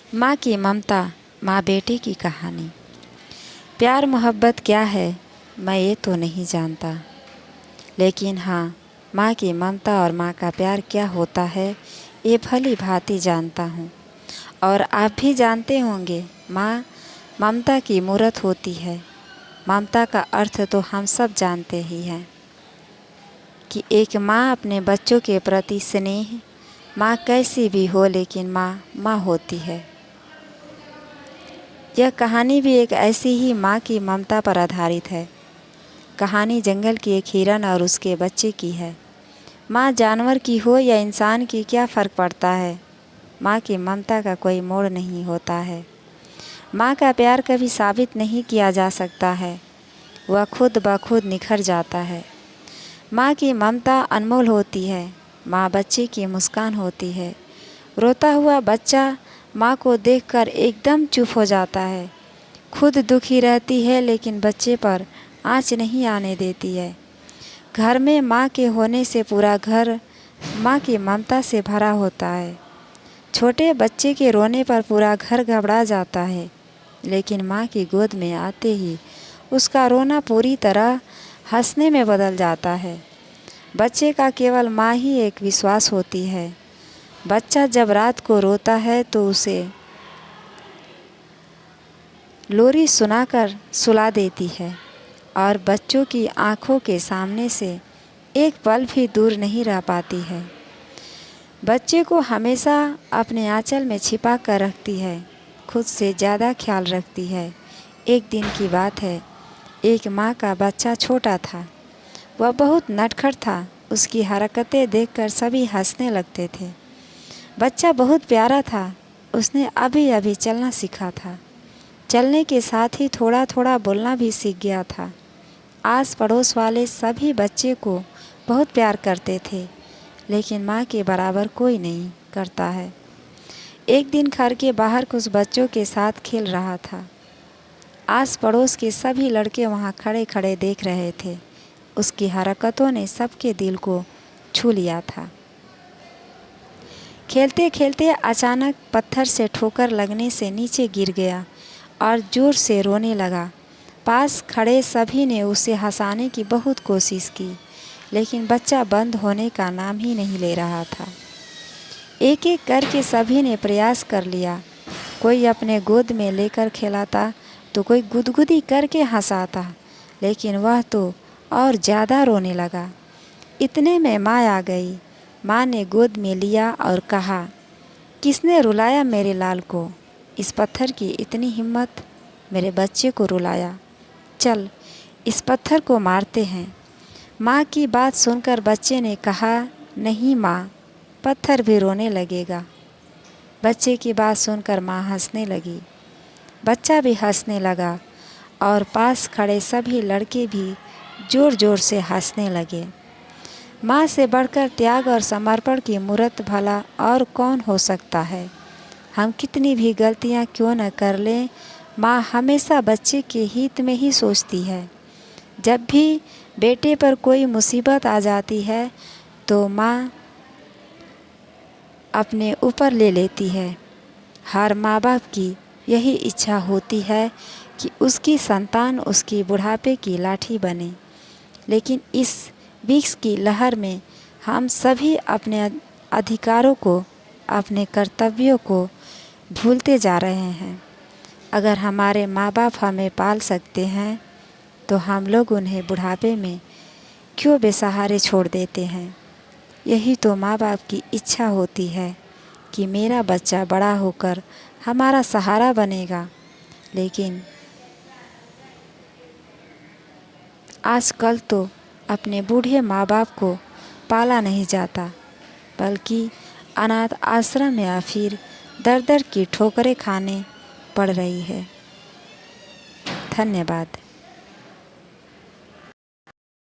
माँ की ममता, माँ बेटे की कहानी। प्यार मोहब्बत क्या है मैं ये तो नहीं जानता, लेकिन हाँ, माँ की ममता और माँ का प्यार क्या होता है ये भली भांति जानता हूँ। और आप भी जानते होंगे, माँ ममता की मूरत होती है। ममता का अर्थ तो हम सब जानते ही हैं कि एक माँ अपने बच्चों के प्रति स्नेह, माँ कैसी भी हो लेकिन माँ माँ होती है। यह कहानी भी एक ऐसी ही माँ की ममता पर आधारित है। कहानी जंगल की एक हिरन और उसके बच्चे की है। माँ जानवर की हो या इंसान की, क्या फ़र्क पड़ता है, माँ की ममता का कोई मोड़ नहीं होता है। माँ का प्यार कभी साबित नहीं किया जा सकता है, वह खुद ब खुद निखर जाता है। माँ की ममता अनमोल होती है। माँ बच्चे की मुस्कान होती है। रोता हुआ बच्चा माँ को देखकर एकदम चुप हो जाता है। खुद दुखी रहती है लेकिन बच्चे पर आँच नहीं आने देती है। घर में माँ के होने से पूरा घर माँ की ममता से भरा होता है। छोटे बच्चे के रोने पर पूरा घर घबरा जाता है, लेकिन माँ की गोद में आते ही उसका रोना पूरी तरह हंसने में बदल जाता है। बच्चे का केवल माँ ही एक विश्वास होती है। बच्चा जब रात को रोता है तो उसे लोरी सुनाकर सुला देती है और बच्चों की आँखों के सामने से एक पल भी दूर नहीं रह पाती है। बच्चे को हमेशा अपने आंचल में छिपा कर रखती है, खुद से ज़्यादा ख्याल रखती है। एक दिन की बात है, एक माँ का बच्चा छोटा था। वह बहुत नटखट था। उसकी हरकतें देखकर सभी हंसने लगते थे। बच्चा बहुत प्यारा था। उसने अभी अभी चलना सीखा था। चलने के साथ ही थोड़ा थोड़ा बोलना भी सीख गया था। आस पड़ोस वाले सभी बच्चे को बहुत प्यार करते थे, लेकिन माँ के बराबर कोई नहीं करता है। एक दिन घर के बाहर कुछ बच्चों के साथ खेल रहा था। आस पड़ोस के सभी लड़के वहाँ खड़े खड़े देख रहे थे। उसकी हरकतों ने सबके दिल को छू लिया था। खेलते खेलते अचानक पत्थर से ठोकर लगने से नीचे गिर गया और ज़ोर से रोने लगा। पास खड़े सभी ने उसे हंसाने की बहुत कोशिश की, लेकिन बच्चा बंद होने का नाम ही नहीं ले रहा था। एक एक करके सभी ने प्रयास कर लिया। कोई अपने गोद में लेकर खिलाता तो कोई गुदगुदी करके हंसाता, लेकिन वह तो और ज़्यादा रोने लगा। इतने में माँ आ गई। माँ ने गोद में लिया और कहा, किसने रुलाया मेरे लाल को? इस पत्थर की इतनी हिम्मत, मेरे बच्चे को रुलाया। चल इस पत्थर को मारते हैं। माँ की बात सुनकर बच्चे ने कहा, नहीं माँ, पत्थर भी रोने लगेगा। बच्चे की बात सुनकर माँ हंसने लगी। बच्चा भी हंसने लगा और पास खड़े सभी लड़के भी ज़ोर ज़ोर से हंसने लगे। माँ से बढ़कर त्याग और समर्पण की मूरत भला और कौन हो सकता है। हम कितनी भी गलतियाँ क्यों न कर लें, माँ हमेशा बच्चे के हित में ही सोचती है। जब भी बेटे पर कोई मुसीबत आ जाती है तो माँ अपने ऊपर ले लेती है। हर माँ बाप की यही इच्छा होती है कि उसकी संतान उसकी बुढ़ापे की लाठी बने, लेकिन इस विष की लहर में हम सभी अपने अधिकारों को, अपने कर्तव्यों को भूलते जा रहे हैं। अगर हमारे माँ बाप हमें पाल सकते हैं तो हम लोग उन्हें बुढ़ापे में क्यों बेसहारे छोड़ देते हैं। यही तो माँ बाप की इच्छा होती है कि मेरा बच्चा बड़ा होकर हमारा सहारा बनेगा, लेकिन आजकल तो अपने बूढ़े माँ बाप को पाला नहीं जाता, बल्कि अनाथ आश्रम या फिर दर दर की ठोकरें खाने पड़ रही है। धन्यवाद।